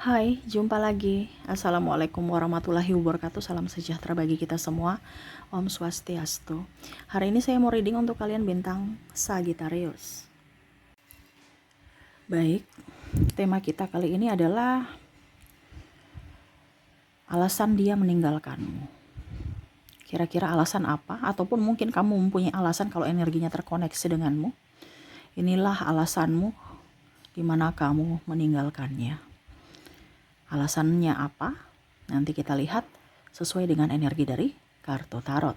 Hai, jumpa lagi. Assalamualaikum warahmatullahi wabarakatuh. Salam sejahtera bagi kita semua. Om Swastiastu. Hari ini saya mau reading untuk kalian bintang Sagittarius. Baik, tema kita kali ini adalah alasan dia meninggalkanmu. Kira-kira alasan apa? Ataupun mungkin kamu mempunyai alasan kalau energinya terkoneksi denganmu. Inilah alasanmu di mana kamu meninggalkannya. Alasannya apa? Nanti kita lihat sesuai dengan energi dari kartu tarot.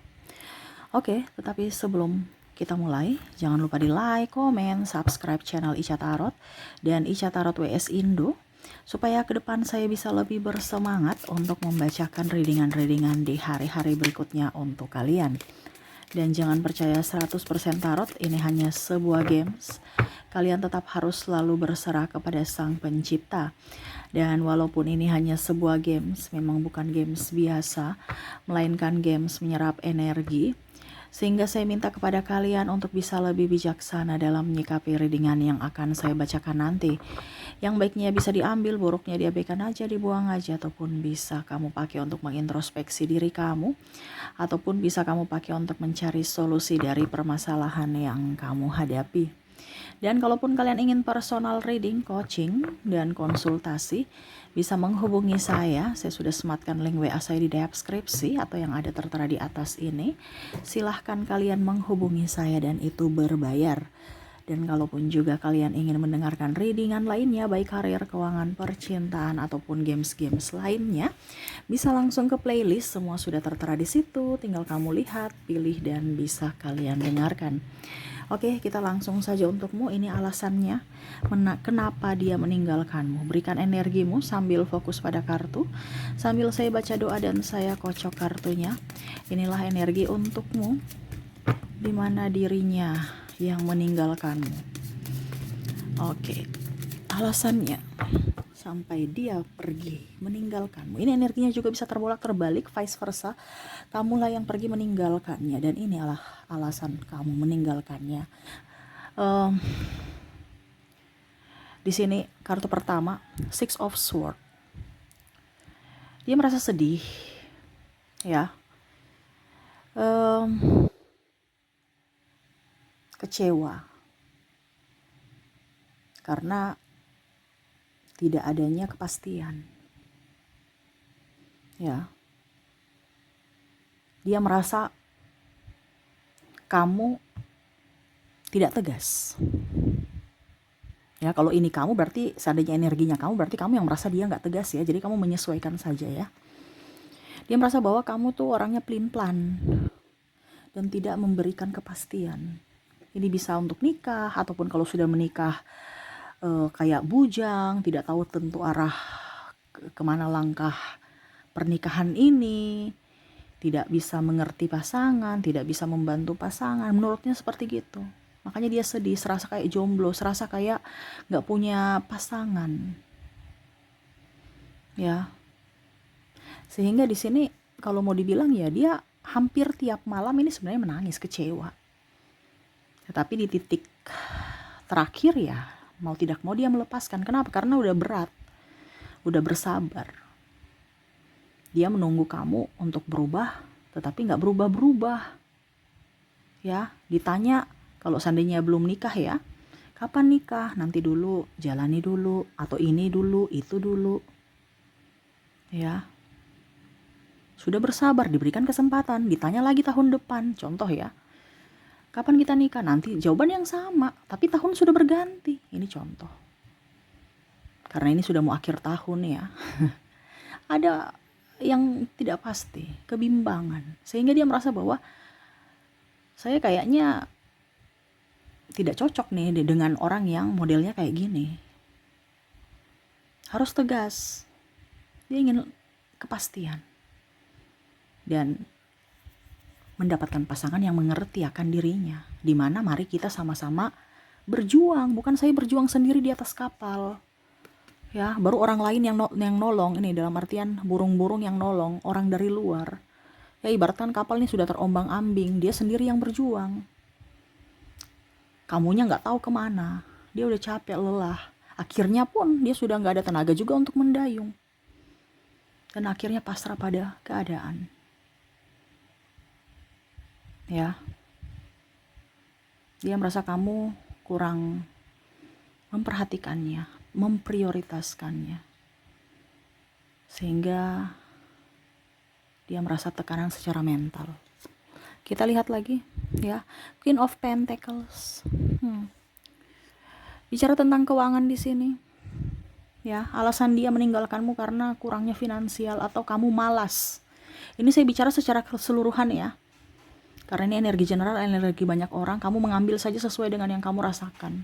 Oke, tetapi sebelum kita mulai, jangan lupa di like, komen, subscribe channel Ica Tarot dan Ica Tarot WS Indo supaya ke depan saya bisa lebih bersemangat untuk membacakan readingan-readingan di hari-hari berikutnya untuk kalian. Dan jangan percaya 100% tarot, ini hanya sebuah games. Kalian tetap harus selalu berserah kepada Sang Pencipta. Dan walaupun ini hanya sebuah games, memang bukan games biasa, melainkan games menyerap energi. Sehingga saya minta kepada kalian untuk bisa lebih bijaksana dalam menyikapi readingan yang akan saya bacakan nanti. Yang baiknya bisa diambil, buruknya diabaikan aja, dibuang aja, ataupun bisa kamu pakai untuk mengintrospeksi diri kamu, ataupun bisa kamu pakai untuk mencari solusi dari permasalahan yang kamu hadapi. Dan kalaupun kalian ingin personal reading, coaching, dan konsultasi, bisa menghubungi saya. Saya sudah sematkan link WA saya di deskripsi atau yang ada tertera di atas ini. Silahkan kalian menghubungi saya dan itu berbayar. Dan kalaupun juga kalian ingin mendengarkan readingan lainnya, baik karir, keuangan, percintaan, ataupun games-games lainnya, bisa langsung ke playlist. Semua sudah tertera di situ. Tinggal kamu lihat, pilih, dan bisa kalian dengarkan. Oke, kita langsung saja untukmu. Ini alasannya kenapa dia meninggalkanmu. Berikan energimu sambil fokus pada kartu. Sambil saya baca doa dan saya kocok kartunya. Inilah energi untukmu, di mana dirinya yang meninggalkanmu. Oke, alasannya sampai dia pergi meninggalkanmu. Ini energinya juga bisa terbolak terbalik, vice versa. Kamulah yang pergi meninggalkannya, dan ini adalah alasan kamu meninggalkannya. Di sini kartu pertama, Six of Swords. Dia merasa sedih, ya, kecewa karena tidak adanya kepastian. Ya. Dia merasa kamu tidak tegas. Ya, kalau ini kamu berarti seandainya energinya kamu, berarti kamu yang merasa dia nggak tegas ya. Jadi kamu menyesuaikan saja ya. Dia merasa bahwa kamu tuh orangnya pelin-pelan dan tidak memberikan kepastian. Ini bisa untuk nikah ataupun kalau sudah menikah kayak bujang, tidak tahu tentu arah kemana langkah pernikahan ini, tidak bisa mengerti pasangan, tidak bisa membantu pasangan. Menurutnya seperti gitu. Makanya dia sedih, serasa kayak jomblo, serasa kayak gak punya pasangan. Ya. Sehingga di sini kalau mau dibilang ya dia hampir tiap malam ini sebenarnya menangis, kecewa. Tetapi di titik terakhir ya mau tidak mau dia melepaskan. Kenapa? Karena udah berat, udah bersabar. Dia menunggu kamu untuk berubah, tetapi gak berubah-berubah. Ya, ditanya kalau seandainya belum nikah ya, kapan nikah? Nanti dulu, jalani dulu, atau ini dulu, itu dulu. Ya, sudah bersabar, diberikan kesempatan, ditanya lagi tahun depan, contoh ya. Kapan kita nikah? Nanti jawaban yang sama, tapi tahun sudah berganti. Ini contoh. Karena ini sudah mau akhir tahun ya. Ada yang tidak pasti, kebimbangan. Sehingga dia merasa bahwa saya kayaknya tidak cocok nih dengan orang yang modelnya kayak gini. Harus tegas. Dia ingin kepastian. Dan mendapatkan pasangan yang mengerti akan dirinya. Dimana mari kita sama-sama berjuang. Bukan saya berjuang sendiri di atas kapal. Ya, baru orang lain yang nolong. Ini dalam artian burung-burung yang nolong. Orang dari luar. Ya, ibaratkan kapal ini sudah terombang-ambing. Dia sendiri yang berjuang. Kamunya gak tahu kemana. Dia udah capek, lelah. Akhirnya pun dia sudah nggak ada tenaga juga untuk mendayung. Dan akhirnya pasrah pada keadaan. Ya, dia merasa kamu kurang memperhatikannya, memprioritaskannya. Sehingga dia merasa tekanan secara mental. Kita lihat lagi, ya, Queen of Pentacles. Bicara tentang keuangan di sini. Ya, alasan dia meninggalkanmu karena kurangnya finansial atau kamu malas. Ini saya bicara secara keseluruhan ya. Karena ini energi general, energi banyak orang, kamu mengambil saja sesuai dengan yang kamu rasakan.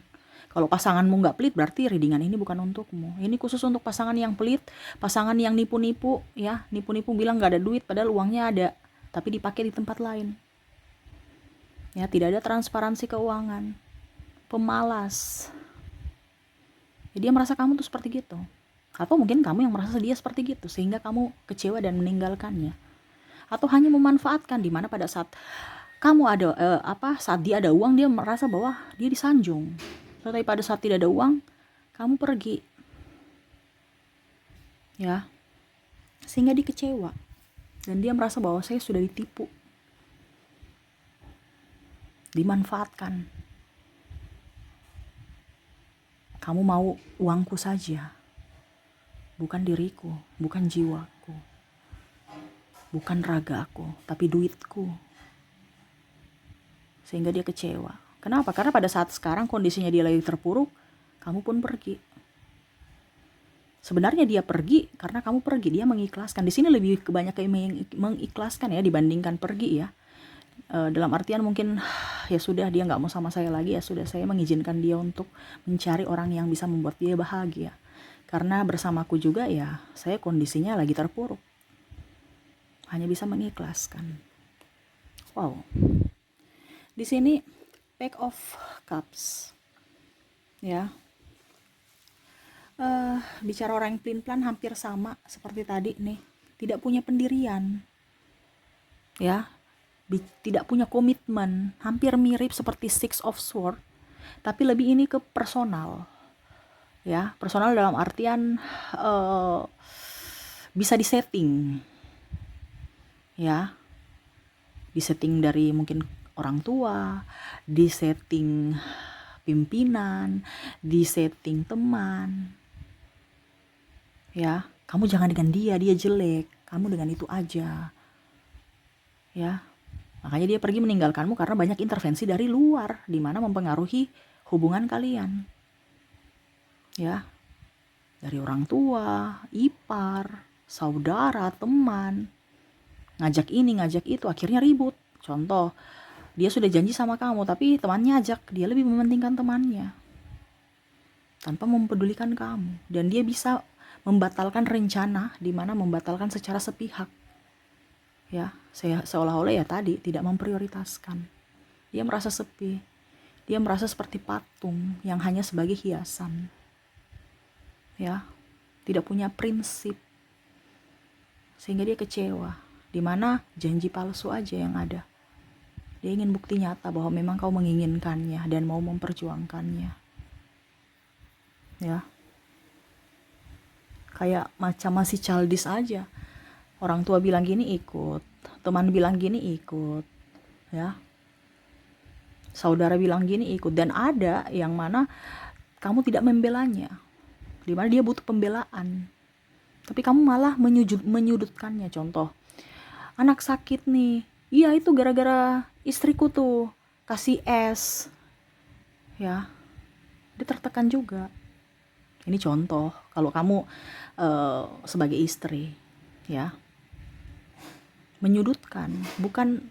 Kalau pasanganmu nggak pelit, berarti readingan ini bukan untukmu. Ini khusus untuk pasangan yang pelit, pasangan yang nipu-nipu, ya, nipu-nipu bilang nggak ada duit, padahal uangnya ada, tapi dipakai di tempat lain. Ya, tidak ada transparansi keuangan, pemalas. Jadi dia merasa kamu tuh seperti gitu. Atau mungkin kamu yang merasa dia seperti gitu, sehingga kamu kecewa dan meninggalkannya. Atau hanya memanfaatkan, dimana pada saat kamu ada saat dia ada uang, dia merasa bahwa dia disanjung. Tetapi pada saat tidak ada uang, kamu pergi. Ya. Sehingga dia kecewa. Dan dia merasa bahwa saya sudah ditipu. Dimanfaatkan. Kamu mau uangku saja. Bukan diriku, bukan jiwaku. Bukan ragaku, tapi duitku. Sehingga dia kecewa. Kenapa? Karena pada saat sekarang kondisinya dia lagi terpuruk, kamu pun pergi. Sebenarnya dia pergi karena kamu pergi, dia mengikhlaskan. Di sini lebih banyak mengikhlaskan ya dibandingkan pergi ya. Dalam artian mungkin ya sudah, dia nggak mau sama saya lagi, ya sudah, saya mengizinkan dia untuk mencari orang yang bisa membuat dia bahagia. Karena bersamaku juga ya saya kondisinya lagi terpuruk. Hanya bisa mengikhlaskan. Wow. Di sini Page of Cups. Ya. Bicara orang yang pelin-pelan hampir sama seperti tadi nih. Tidak punya pendirian. Ya. Tidak punya komitmen, hampir mirip seperti Six of Swords, tapi lebih ini ke personal. Ya, personal dalam artian bisa disetting. Ya. Disetting dari mungkin orang tua, disetting pimpinan, disetting teman. Ya, kamu jangan dengan dia jelek, kamu dengan itu aja. Ya. Makanya dia pergi meninggalkanmu karena banyak intervensi dari luar, di mana mempengaruhi hubungan kalian. Ya, dari orang tua, ipar, saudara, teman. Ngajak ini, ngajak itu, akhirnya ribut. Contoh, dia sudah janji sama kamu, tapi temannya ajak, dia lebih mementingkan temannya. Tanpa mempedulikan kamu. Dan dia bisa membatalkan rencana, di mana membatalkan secara sepihak. Ya, seolah-olah ya tadi tidak memprioritaskan. Dia merasa sepi. Dia merasa seperti patung yang hanya sebagai hiasan. Ya, tidak punya prinsip. Sehingga dia kecewa. Di mana janji palsu aja yang ada. Dia ingin bukti nyata bahwa memang kau menginginkannya dan mau memperjuangkannya. Ya. Kayak macam masih childish aja. Orang tua bilang gini ikut, teman bilang gini ikut, ya. Saudara bilang gini ikut, dan ada yang mana kamu tidak membelanya, di mana dia butuh pembelaan, tapi kamu malah menyudutkannya. Contoh, anak sakit nih, iya itu gara-gara istriku tuh kasih es, ya, dia tertekan juga. Ini contoh kalau kamu sebagai istri, ya. Menyudutkan, bukan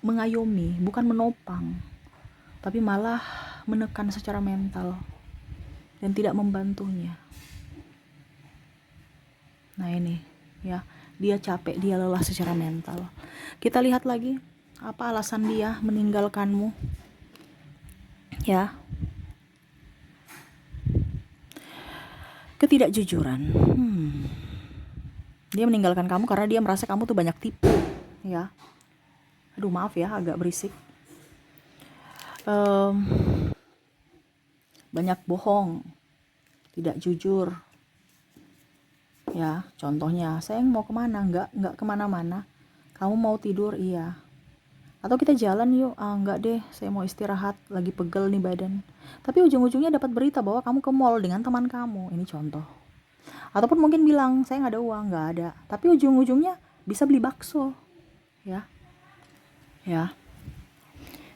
mengayomi, bukan menopang, tapi malah menekan secara mental dan tidak membantunya. Nah ini ya, dia capek, dia lelah secara mental. Kita lihat lagi apa alasan dia meninggalkanmu. Ya, ketidakjujuran. Dia meninggalkan kamu karena dia merasa kamu tuh banyak tipu. Ya, aduh maaf ya agak berisik. Banyak bohong, tidak jujur. Ya, contohnya, sayang mau kemana? Enggak kemana-mana. Kamu mau tidur? Iya. Atau kita jalan yuk? Enggak deh, saya mau istirahat, lagi pegel nih badan. Tapi ujung-ujungnya dapat berita bahwa kamu ke mall dengan teman kamu. Ini contoh. Ataupun mungkin bilang, saya nggak ada uang, nggak ada. Tapi ujung-ujungnya bisa beli bakso. Ya, ya.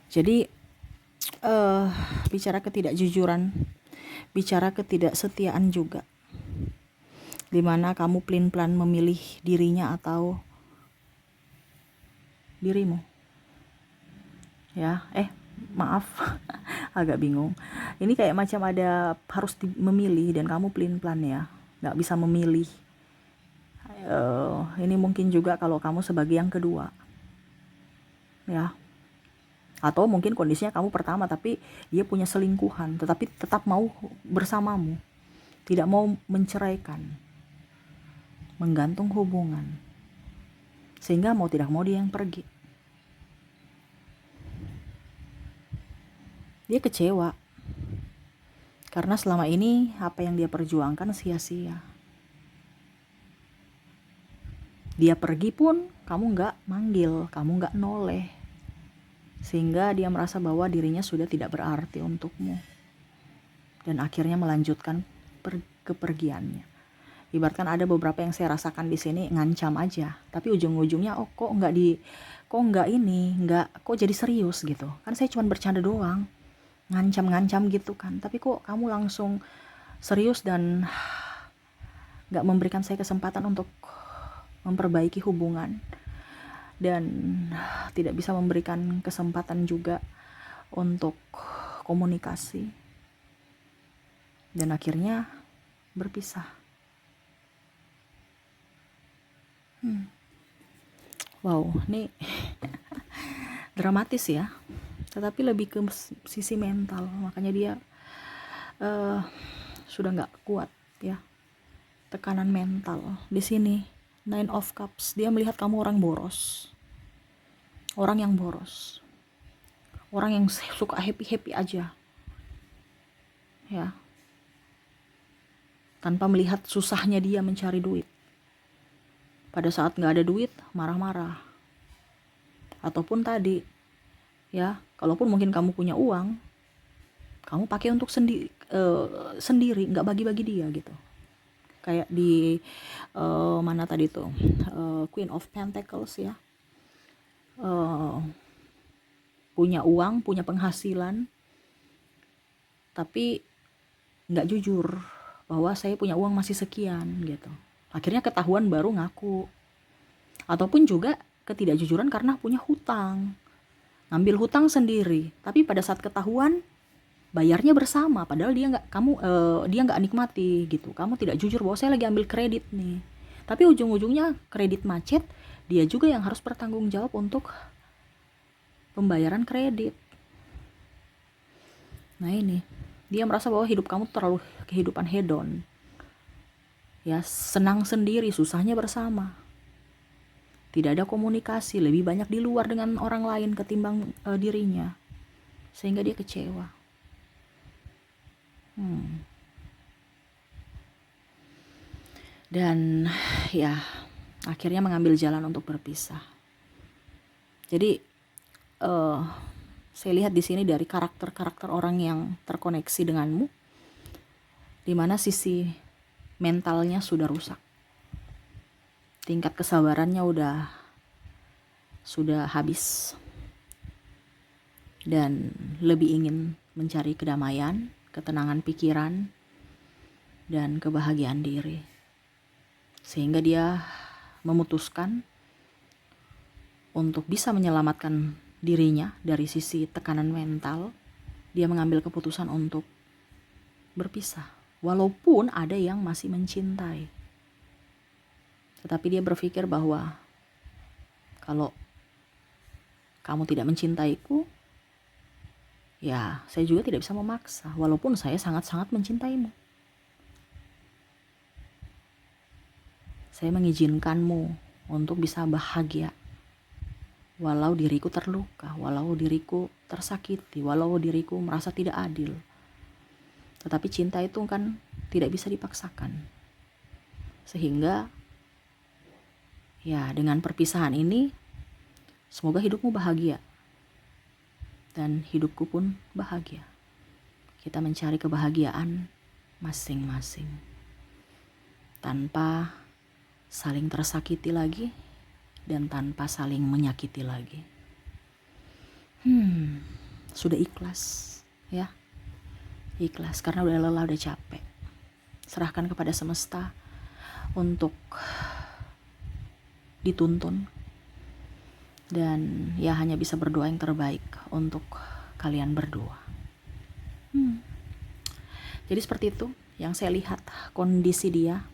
Jadi, bicara ketidakjujuran, bicara ketidaksetiaan juga. Dimana kamu pelin-pelan memilih dirinya atau dirimu. Ya, maaf, agak bingung. Ini kayak macam ada harus memilih dan kamu pelin-pelan ya, nggak bisa memilih. Ini mungkin juga kalau kamu sebagai yang kedua, ya. Atau mungkin kondisinya kamu pertama tapi dia punya selingkuhan, tetapi tetap mau bersamamu, tidak mau menceraikan, menggantung hubungan, sehingga mau tidak mau dia yang pergi. Dia kecewa karena selama ini apa yang dia perjuangkan sia-sia. Dia pergi pun kamu nggak manggil, kamu nggak noleh, sehingga dia merasa bahwa dirinya sudah tidak berarti untukmu dan akhirnya melanjutkan kepergiannya. Ibaratkan ada beberapa yang saya rasakan di sini ngancam aja, tapi ujung-ujungnya kok jadi serius gitu. Kan saya cuma bercanda doang, ngancam gitu kan, tapi kok kamu langsung serius dan nggak memberikan saya kesempatan untuk memperbaiki hubungan dan tidak bisa memberikan kesempatan juga untuk komunikasi, dan akhirnya berpisah. Wow, ini dramatis ya, tetapi lebih ke sisi mental. Makanya dia sudah nggak kuat ya, tekanan mental di sini. Nine of Cups, dia melihat kamu orang boros, orang yang boros, orang yang suka happy aja ya, tanpa melihat susahnya dia mencari duit. Pada saat nggak ada duit marah-marah, ataupun tadi ya, kalaupun mungkin kamu punya uang, kamu pakai untuk sendiri, nggak bagi-bagi dia gitu. Kayak di mana tadi tuh, Queen of Pentacles ya, punya uang, punya penghasilan, tapi nggak jujur bahwa saya punya uang masih sekian gitu. Akhirnya ketahuan baru ngaku. Ataupun juga ketidakjujuran karena punya hutang, ngambil hutang sendiri, tapi pada saat ketahuan bayarnya bersama, padahal dia nggak nikmati gitu. Kamu tidak jujur bahwa saya lagi ambil kredit nih, tapi ujung-ujungnya kredit macet, dia juga yang harus bertanggung jawab untuk pembayaran kredit. Nah ini, dia merasa bahwa hidup kamu terlalu kehidupan hedon ya, senang sendiri, susahnya bersama, tidak ada komunikasi, lebih banyak di luar dengan orang lain ketimbang dirinya, sehingga dia kecewa. Dan ya akhirnya mengambil jalan untuk berpisah. Jadi saya lihat di sini dari karakter orang yang terkoneksi denganmu, di mana sisi mentalnya sudah rusak, tingkat kesabarannya sudah habis, dan lebih ingin mencari kedamaian, ketenangan pikiran, dan kebahagiaan diri, sehingga dia memutuskan untuk bisa menyelamatkan dirinya dari sisi tekanan mental. Dia mengambil keputusan untuk berpisah, walaupun ada yang masih mencintai, tetapi dia berpikir bahwa kalau kamu tidak mencintaiku, ya saya juga tidak bisa memaksa, walaupun saya sangat-sangat mencintaimu. Saya mengizinkanmu untuk bisa bahagia, walau diriku terluka, walau diriku tersakiti, walau diriku merasa tidak adil. Tetapi cinta itu kan tidak bisa dipaksakan. Sehingga ya dengan perpisahan ini semoga hidupmu bahagia dan hidupku pun bahagia. Kita mencari kebahagiaan masing-masing tanpa saling tersakiti lagi dan tanpa saling menyakiti lagi. Sudah ikhlas ya. Ikhlas karena udah lelah, udah capek. Serahkan kepada semesta untuk dituntun. Dan ya hanya bisa berdoa yang terbaik untuk kalian berdua. Jadi seperti itu yang saya lihat kondisi dia,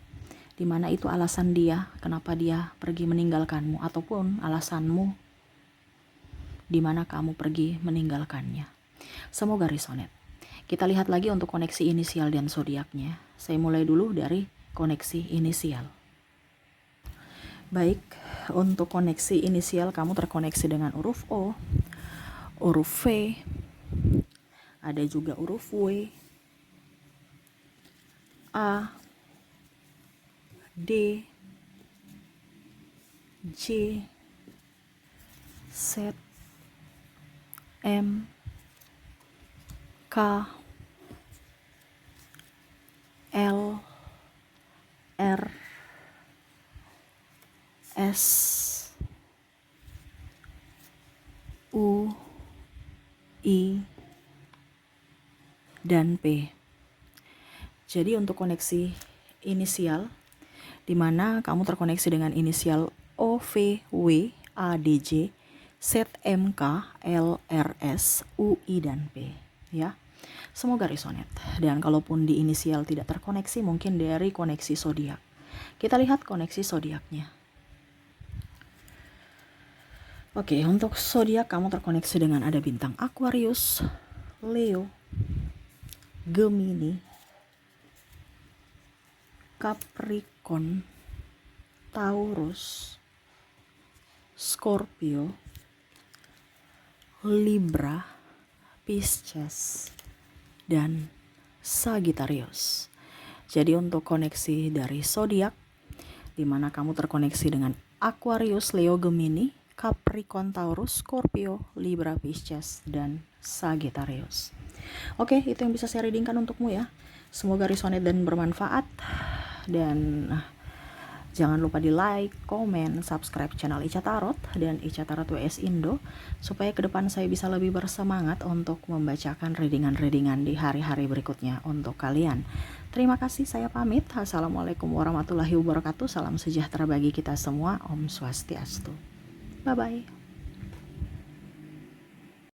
di mana itu alasan dia kenapa dia pergi meninggalkanmu, ataupun alasanmu di mana kamu pergi meninggalkannya. Semoga resonate. Kita lihat lagi untuk koneksi inisial dan zodiaknya. Saya mulai dulu dari koneksi inisial. Baik, untuk koneksi inisial kamu terkoneksi dengan huruf O, huruf V, ada juga huruf W, A, D, J, Z, M, K, L, R, S, U, I, dan P. Jadi untuk koneksi inisial, di mana kamu terkoneksi dengan inisial O, V, W, A, D, J, Z, M, K, L, R, S, U, I, dan P. Ya, semoga resonate. Dan kalaupun di inisial tidak terkoneksi, mungkin dari koneksi zodiak. Kita lihat koneksi zodiaknya. Oke, untuk zodiak kamu terkoneksi dengan ada bintang Aquarius, Leo, Gemini, Capricorn, Taurus, Scorpio, Libra, Pisces, dan Sagittarius. Jadi untuk koneksi dari zodiak, di mana kamu terkoneksi dengan Aquarius, Leo, Gemini, Capricorn, Taurus, Scorpio, Libra, Pisces, dan Sagittarius. Oke, itu yang bisa saya readingkan untukmu ya. Semoga resonate dan bermanfaat. Dan jangan lupa di like, komen, subscribe channel Ica Tarot dan Ica Tarot WS Indo, supaya ke depan saya bisa lebih bersemangat untuk membacakan readingan-readingan di hari-hari berikutnya untuk kalian. Terima kasih, saya pamit. Assalamualaikum warahmatullahi wabarakatuh. Salam sejahtera bagi kita semua. Om Swastiastu. Bye-bye.